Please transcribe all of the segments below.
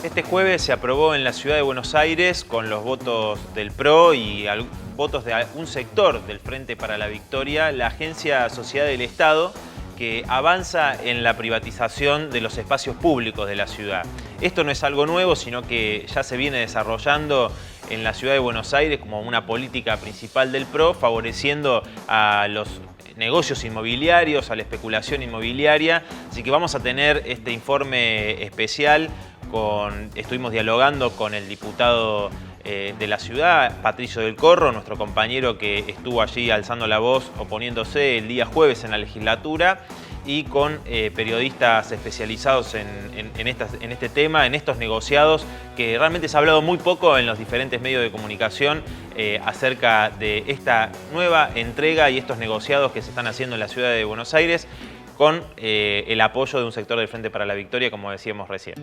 Este jueves se aprobó en la ciudad de Buenos Aires, con los votos del PRO y votos de un sector del Frente para la Victoria, la Agencia Sociedad del Estado, que avanza en la privatización de los espacios públicos de la ciudad. Esto no es algo nuevo, sino que ya se viene desarrollando en la ciudad de Buenos Aires como una política principal del PRO, favoreciendo a los negocios inmobiliarios, a la especulación inmobiliaria. Así que vamos a tener este informe especial. Estuvimos dialogando con el diputado de la ciudad, Patricio del Corro, nuestro compañero que estuvo allí alzando la voz, oponiéndose el día jueves en la legislatura, y con periodistas especializados en este tema, en estos negociados, que realmente se ha hablado muy poco en los diferentes medios de comunicación acerca de esta nueva entrega y estos negociados que se están haciendo en la ciudad de Buenos Aires, con el apoyo de un sector del Frente para la Victoria, como decíamos recién.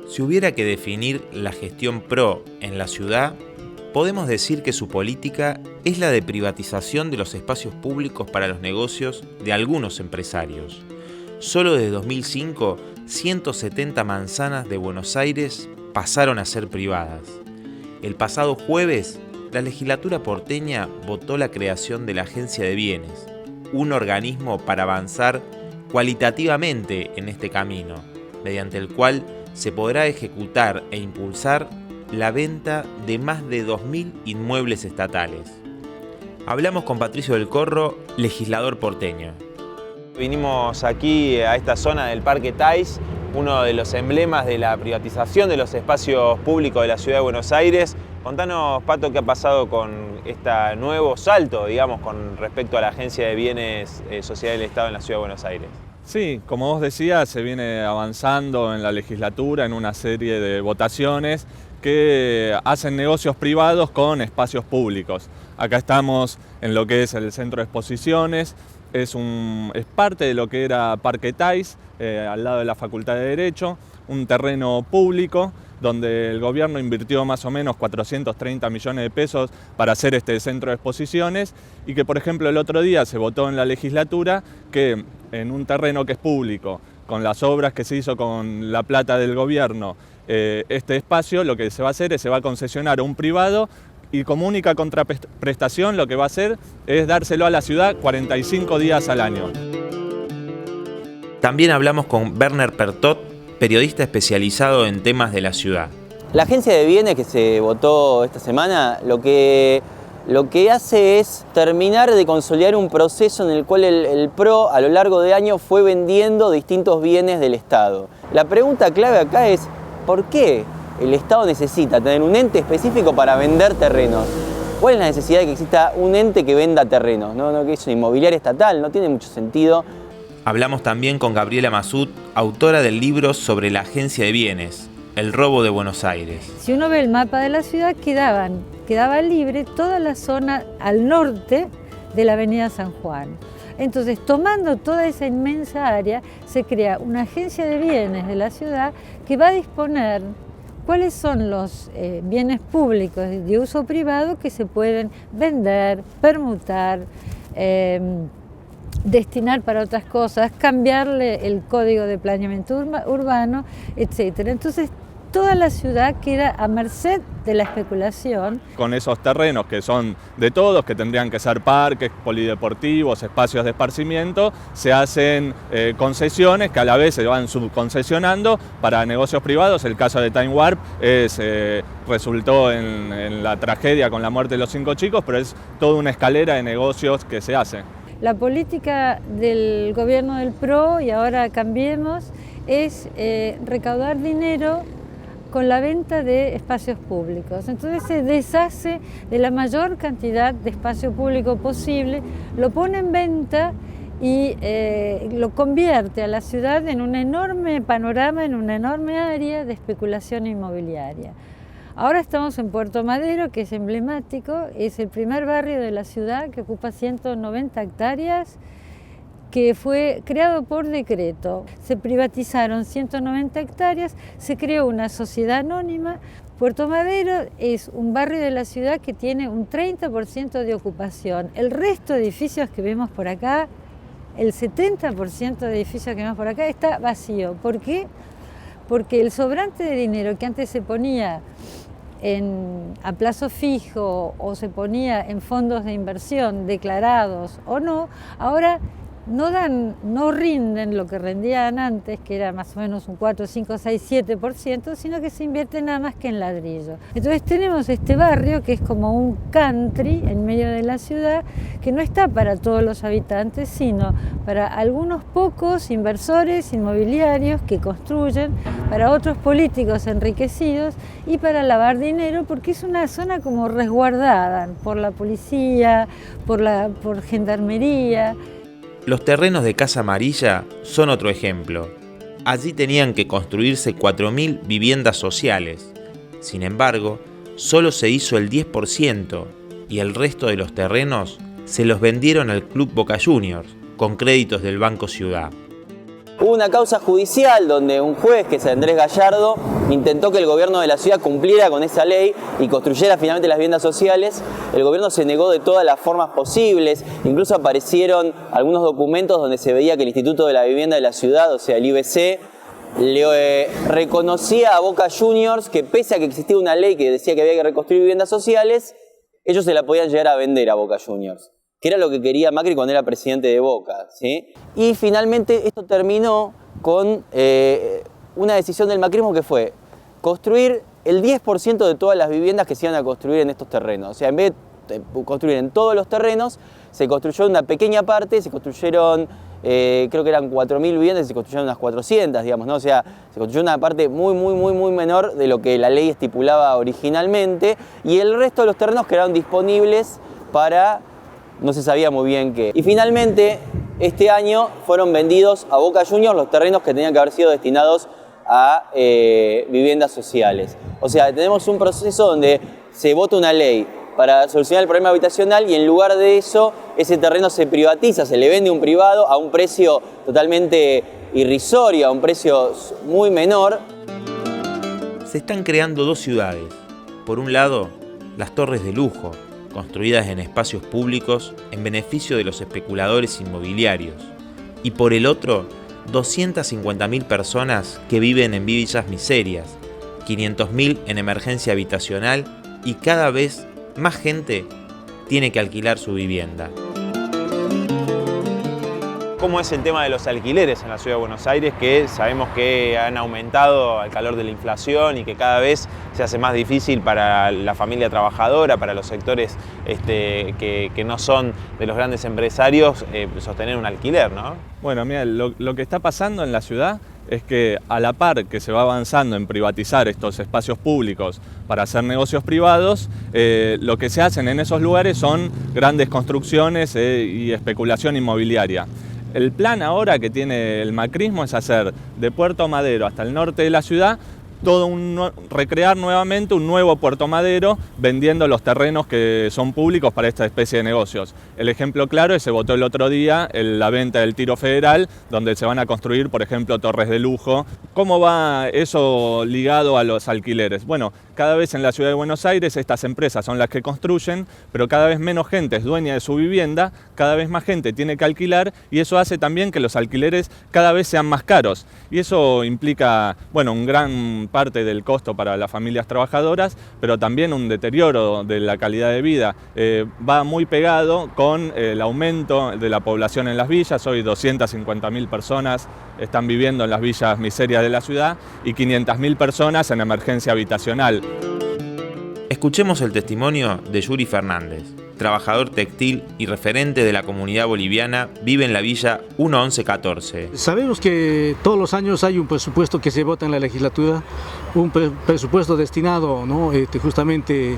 Si hubiera que definir la gestión PRO en la ciudad, podemos decir que su política es la de privatización de los espacios públicos para los negocios de algunos empresarios. Solo desde 2005, 170 manzanas de Buenos Aires pasaron a ser privadas. El pasado jueves, la legislatura porteña votó la creación de la Agencia de Bienes, un organismo para avanzar cualitativamente en este camino, mediante el cual se podrá ejecutar e impulsar la venta de más de 2.000 inmuebles estatales. Hablamos con Patricio del Corro, legislador porteño. Vinimos aquí a esta zona del Parque Táis, uno de los emblemas de la privatización de los espacios públicos de la ciudad de Buenos Aires. Contanos, Pato, qué ha pasado con este nuevo salto, digamos, con respecto a la Agencia de Bienes Sociedad del Estado en la ciudad de Buenos Aires. Sí, como vos decías, se viene avanzando en la legislatura en una serie de votaciones que hacen negocios privados con espacios públicos. Acá estamos en lo que es el centro de exposiciones, es parte de lo que era Parque Táis, al lado de la Facultad de Derecho, un terreno público donde el gobierno invirtió más o menos 430 millones de pesos para hacer este centro de exposiciones, y que, por ejemplo, el otro día se votó en la legislatura que en un terreno que es público, con las obras que se hizo con la plata del gobierno, este espacio lo que se va a hacer es se va a concesionar a un privado, y como única contraprestación lo que va a hacer es dárselo a la ciudad 45 días al año. También hablamos con Werner Pertot, periodista especializado en temas de la ciudad. La Agencia de Bienes que se votó esta semana lo que hace es terminar de consolidar un proceso en el cual el PRO a lo largo de años fue vendiendo distintos bienes del Estado. La pregunta clave acá es ¿por qué el Estado necesita tener un ente específico para vender terrenos? ¿Cuál es la necesidad de que exista un ente que venda terrenos? No, que es una inmobiliaria estatal, no tiene mucho sentido. Hablamos también con Gabriela Masud, autora del libro sobre la Agencia de Bienes, el robo de Buenos Aires. Si uno ve el mapa de la ciudad, quedaba libre toda la zona al norte de la avenida San Juan. Entonces, tomando toda esa inmensa área, se crea una agencia de bienes de la ciudad que va a disponer cuáles son los bienes públicos de uso privado que se pueden vender, permutar, destinar para otras cosas, cambiarle el código de planeamiento urbano, etc. Entonces, toda la ciudad queda a merced de la especulación. Con esos terrenos que son de todos, que tendrían que ser parques, polideportivos, espacios de esparcimiento, se hacen concesiones que a la vez se van subconcesionando para negocios privados. El caso de Time Warp resultó en la tragedia con la muerte de los 5 chicos, pero es toda una escalera de negocios que se hace. La política del gobierno del PRO, y ahora Cambiemos, es recaudar dinero con la venta de espacios públicos. Entonces se deshace de la mayor cantidad de espacio público posible, lo pone en venta y lo convierte a la ciudad en un enorme panorama, en una enorme área de especulación inmobiliaria. Ahora estamos en Puerto Madero, que es emblemático, es el primer barrio de la ciudad que ocupa 190 hectáreas, que fue creado por decreto. Se privatizaron 190 hectáreas, se creó una sociedad anónima. Puerto Madero es un barrio de la ciudad que tiene un 30% de ocupación. El resto de edificios que vemos por acá, el 70% de edificios que vemos por acá está vacío. ¿Por qué? porque el sobrante de dinero que antes se ponía a plazo fijo o se ponía en fondos de inversión declarados o no, ahora no rinden lo que rendían antes, que era más o menos un 4, 5, 6, 7%, sino que se invierte nada más que en ladrillo. Entonces tenemos este barrio que es como un country en medio de la ciudad, que no está para todos los habitantes, sino para algunos pocos inversores inmobiliarios que construyen, para otros políticos enriquecidos y para lavar dinero, porque es una zona como resguardada por la policía, por gendarmería. Los terrenos de Casa Amarilla son otro ejemplo. Allí tenían que construirse 4.000 viviendas sociales. Sin embargo, solo se hizo el 10% y el resto de los terrenos se los vendieron al Club Boca Juniors con créditos del Banco Ciudad. Hubo una causa judicial donde un juez, que es Andrés Gallardo, intentó que el gobierno de la ciudad cumpliera con esa ley y construyera finalmente las viviendas sociales. El gobierno se negó de todas las formas posibles, incluso aparecieron algunos documentos donde se veía que el Instituto de la Vivienda de la Ciudad, o sea el IBC, le reconocía a Boca Juniors que pese a que existía una ley que decía que había que reconstruir viviendas sociales, ellos se la podían llegar a vender a Boca Juniors, que era lo que quería Macri cuando era presidente de Boca, ¿sí? Y finalmente esto terminó con una decisión del macrismo que fue construir el 10% de todas las viviendas que se iban a construir en estos terrenos. O sea, en vez de construir en todos los terrenos, se construyó una pequeña parte, se construyeron, creo que eran 4.000 viviendas y se construyeron unas 400, digamos, ¿no? O sea, se construyó una parte muy menor de lo que la ley estipulaba originalmente, y el resto de los terrenos quedaron disponibles para no se sabía muy bien qué. Y finalmente, este año fueron vendidos a Boca Juniors los terrenos que tenían que haber sido destinados a viviendas sociales. O sea, tenemos un proceso donde se vota una ley para solucionar el problema habitacional y en lugar de eso, ese terreno se privatiza, se le vende a un privado a un precio totalmente irrisorio, a un precio muy menor. Se están creando dos ciudades. Por un lado, las torres de lujo, construidas en espacios públicos en beneficio de los especuladores inmobiliarios. Y por el otro, 250.000 personas que viven en villas miserias, 500.000 en emergencia habitacional y cada vez más gente tiene que alquilar su vivienda. ¿Cómo es el tema de los alquileres en la Ciudad de Buenos Aires, que sabemos que han aumentado al calor de la inflación y que cada vez se hace más difícil para la familia trabajadora, para los sectores que no son de los grandes empresarios, sostener un alquiler, ¿no? Bueno, mira, lo que está pasando en la ciudad es que a la par que se va avanzando en privatizar estos espacios públicos para hacer negocios privados, lo que se hacen en esos lugares son grandes construcciones y especulación inmobiliaria. El plan ahora que tiene el macrismo es hacer de Puerto Madero hasta el norte de la ciudad recrear nuevamente un nuevo Puerto Madero vendiendo los terrenos que son públicos para esta especie de negocios. El ejemplo claro es se votó el otro día la venta del Tiro Federal, donde se van a construir, por ejemplo, torres de lujo. ¿Cómo va eso ligado a los alquileres? Bueno, cada vez en la Ciudad de Buenos Aires estas empresas son las que construyen, pero cada vez menos gente es dueña de su vivienda, cada vez más gente tiene que alquilar y eso hace también que los alquileres cada vez sean más caros. Y eso implica, bueno, un gran parte del costo para las familias trabajadoras, pero también un deterioro de la calidad de vida. Va muy pegado con el aumento de la población en las villas. Hoy 250.000 personas están viviendo en las villas miserias de la ciudad y 500.000 personas en emergencia habitacional. Escuchemos el testimonio de Yuri Fernández, trabajador textil y referente de la comunidad boliviana, vive en la villa 1114. Sabemos que todos los años hay un presupuesto que se vota en la legislatura, un presupuesto destinado, ¿no? Justamente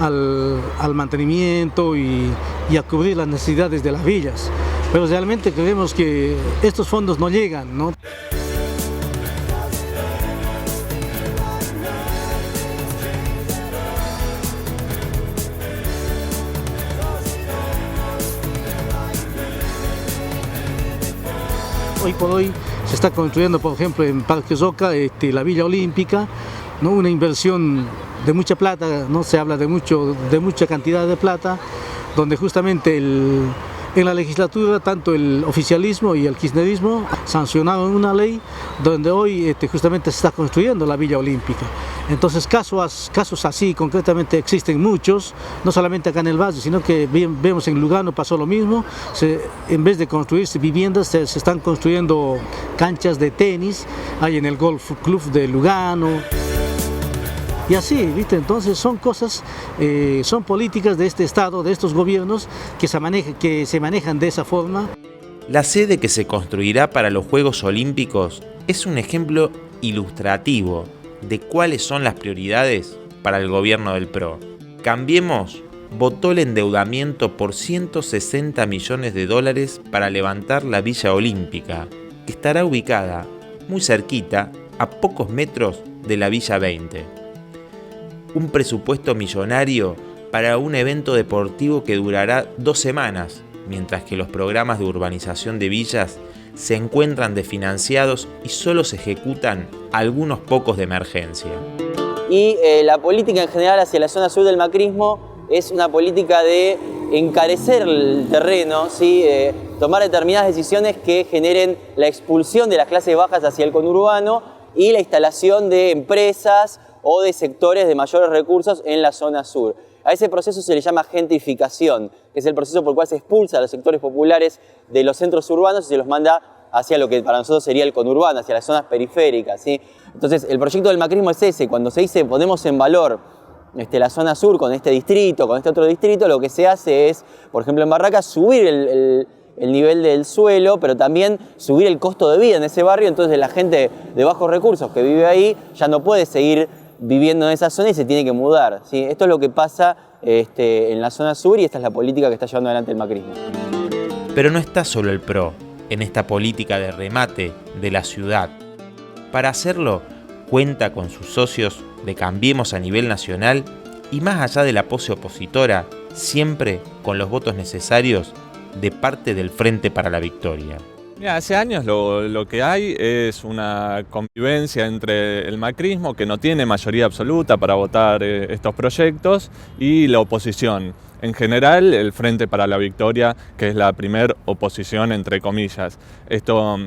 al mantenimiento y a cubrir las necesidades de las villas. Pero realmente creemos que estos fondos no llegan, ¿no? Hoy por hoy se está construyendo, por ejemplo, en Parque Roca, la Villa Olímpica, ¿no? Una inversión de mucha plata, no se habla de mucha cantidad de plata, donde justamente En la legislatura, tanto el oficialismo y el kirchnerismo sancionaron una ley donde hoy justamente se está construyendo la Villa Olímpica. Entonces casos así concretamente existen muchos, no solamente acá en el Valle, sino que vemos en Lugano pasó lo mismo. En vez de construirse viviendas, se están construyendo canchas de tenis, hay en el Golf Club de Lugano. Y así, ¿viste? Entonces son cosas, son políticas de este Estado, de estos gobiernos que se manejan de esa forma. La sede que se construirá para los Juegos Olímpicos es un ejemplo ilustrativo de cuáles son las prioridades para el gobierno del PRO. Cambiemos votó el endeudamiento por 160 millones de dólares para levantar la Villa Olímpica, que estará ubicada muy cerquita, a pocos metros de la Villa 20. Un presupuesto millonario para un evento deportivo que durará 2 semanas, mientras que los programas de urbanización de villas se encuentran desfinanciados y solo se ejecutan algunos pocos de emergencia. Y la política en general hacia la zona sur del macrismo es una política de encarecer el terreno, ¿sí? Tomar determinadas decisiones que generen la expulsión de las clases bajas hacia el conurbano y la instalación de empresas o de sectores de mayores recursos en la zona sur. A ese proceso se le llama gentrificación, que es el proceso por el cual se expulsa a los sectores populares de los centros urbanos y se los manda hacia lo que para nosotros sería el conurbano, hacia las zonas periféricas, ¿sí? Entonces, el proyecto del macrismo es ese. Cuando se dice ponemos en valor la zona sur con este distrito, con este otro distrito, lo que se hace es, por ejemplo en Barracas, subir el nivel del suelo, pero también subir el costo de vida en ese barrio. Entonces la gente de bajos recursos que vive ahí ya no puede seguir viviendo en esa zona y se tiene que mudar, ¿sí? Esto es lo que pasa en la zona sur y esta es la política que está llevando adelante el macrismo. Pero no está solo el PRO en esta política de remate de la ciudad. Para hacerlo, cuenta con sus socios de Cambiemos a nivel nacional y más allá de la pose opositora, siempre con los votos necesarios de parte del Frente para la Victoria. Mira, hace años lo que hay es una convivencia entre el macrismo, que no tiene mayoría absoluta para votar estos proyectos, y la oposición. En general, el Frente para la Victoria, que es la primer oposición, entre comillas. Esto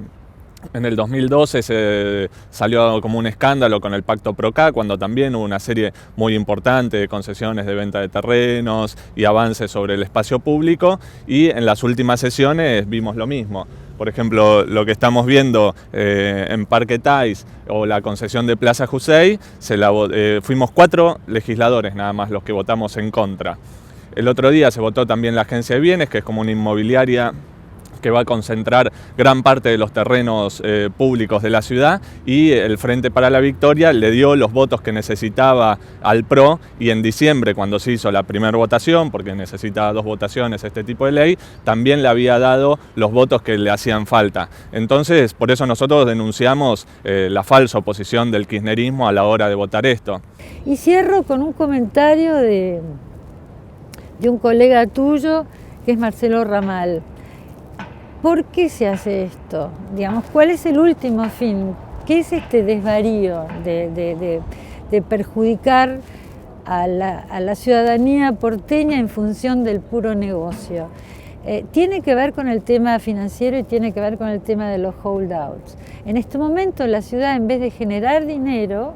en el 2012 se salió como un escándalo con el Pacto PROCA, cuando también hubo una serie muy importante de concesiones de venta de terrenos y avances sobre el espacio público, y en las últimas sesiones vimos lo mismo. Por ejemplo, lo que estamos viendo en Parque Táis o la concesión de Plaza Jusey, fuimos 4 legisladores nada más los que votamos en contra. El otro día se votó también la Agencia de Bienes, que es como una inmobiliaria que va a concentrar gran parte de los terrenos públicos de la ciudad, y el Frente para la Victoria le dio los votos que necesitaba al PRO, y en diciembre, cuando se hizo la primera votación, porque necesitaba 2 votaciones este tipo de ley, también le había dado los votos que le hacían falta. Entonces, por eso nosotros denunciamos la falsa oposición del kirchnerismo a la hora de votar esto. Y cierro con un comentario de un colega tuyo, que es Marcelo Ramal. ¿Por qué se hace esto? Digamos, ¿cuál es el último fin? ¿Qué es este desvarío de perjudicar a la ciudadanía porteña en función del puro negocio? Tiene que ver con el tema financiero y tiene que ver con el tema de los holdouts. En este momento la ciudad, en vez de generar dinero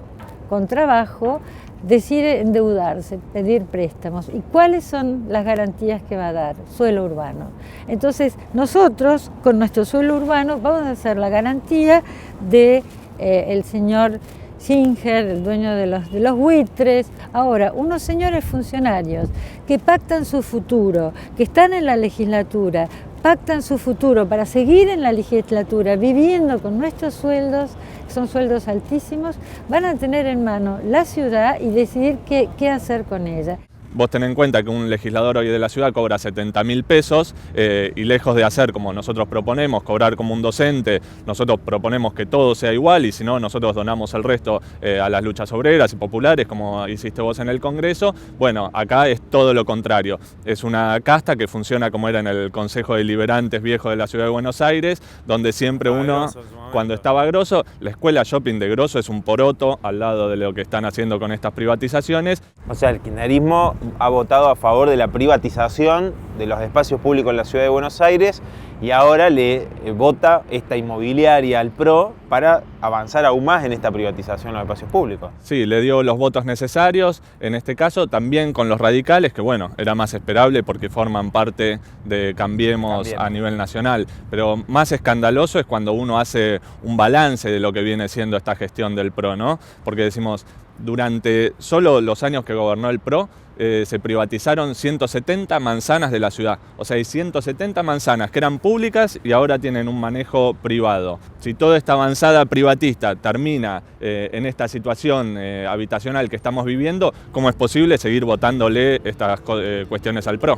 con trabajo, decide endeudarse, pedir préstamos. ¿Y cuáles son las garantías que va a dar? Suelo urbano. Entonces, nosotros, con nuestro suelo urbano, vamos a hacer la garantía de el señor Singer, el dueño de los buitres. Ahora, unos señores funcionarios que pactan su futuro, que están en la legislatura, pactan su futuro para seguir en la legislatura, viviendo con nuestros sueldos, que son sueldos altísimos, van a tener en mano la ciudad y decidir qué hacer con ella. Vos tenés en cuenta que un legislador hoy de la ciudad cobra 70.000 pesos y lejos de hacer como nosotros proponemos, cobrar como un docente, nosotros proponemos que todo sea igual, y si no, nosotros donamos el resto a las luchas obreras y populares, como hiciste vos en el Congreso. Bueno, acá es todo lo contrario. Es una casta que funciona como era en el Consejo de Deliberantes viejo de la Ciudad de Buenos Aires, donde siempre uno, cuando estaba Grosso, la escuela shopping de Grosso es un poroto al lado de lo que están haciendo con estas privatizaciones. O sea, el kirchnerismo ha votado a favor de la privatización de los espacios públicos en la ciudad de Buenos Aires y ahora le vota esta inmobiliaria al PRO para avanzar aún más en esta privatización de los espacios públicos. Sí, le dio los votos necesarios, en este caso también con los radicales, que bueno, era más esperable porque forman parte de Cambiemos a nivel nacional, pero más escandaloso es cuando uno hace un balance de lo que viene siendo esta gestión del PRO, ¿no? Porque decimos, durante solo los años que gobernó el PRO, se privatizaron 170 manzanas de la ciudad. O sea, hay 170 manzanas que eran públicas y ahora tienen un manejo privado. Si toda esta avanzada privatista termina en esta situación habitacional que estamos viviendo, ¿cómo es posible seguir votándole estas cuestiones al PRO?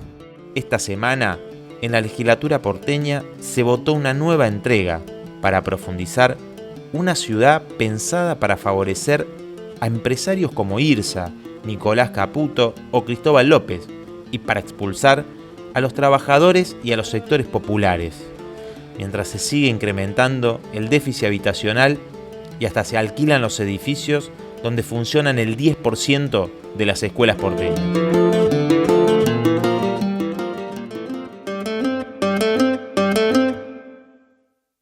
Esta semana, en la legislatura porteña, se votó una nueva entrega para profundizar una ciudad pensada para favorecer a empresarios como IRSA, Nicolás Caputo o Cristóbal López, y para expulsar a los trabajadores y a los sectores populares, mientras se sigue incrementando el déficit habitacional y hasta se alquilan los edificios donde funcionan el 10% de las escuelas porteñas.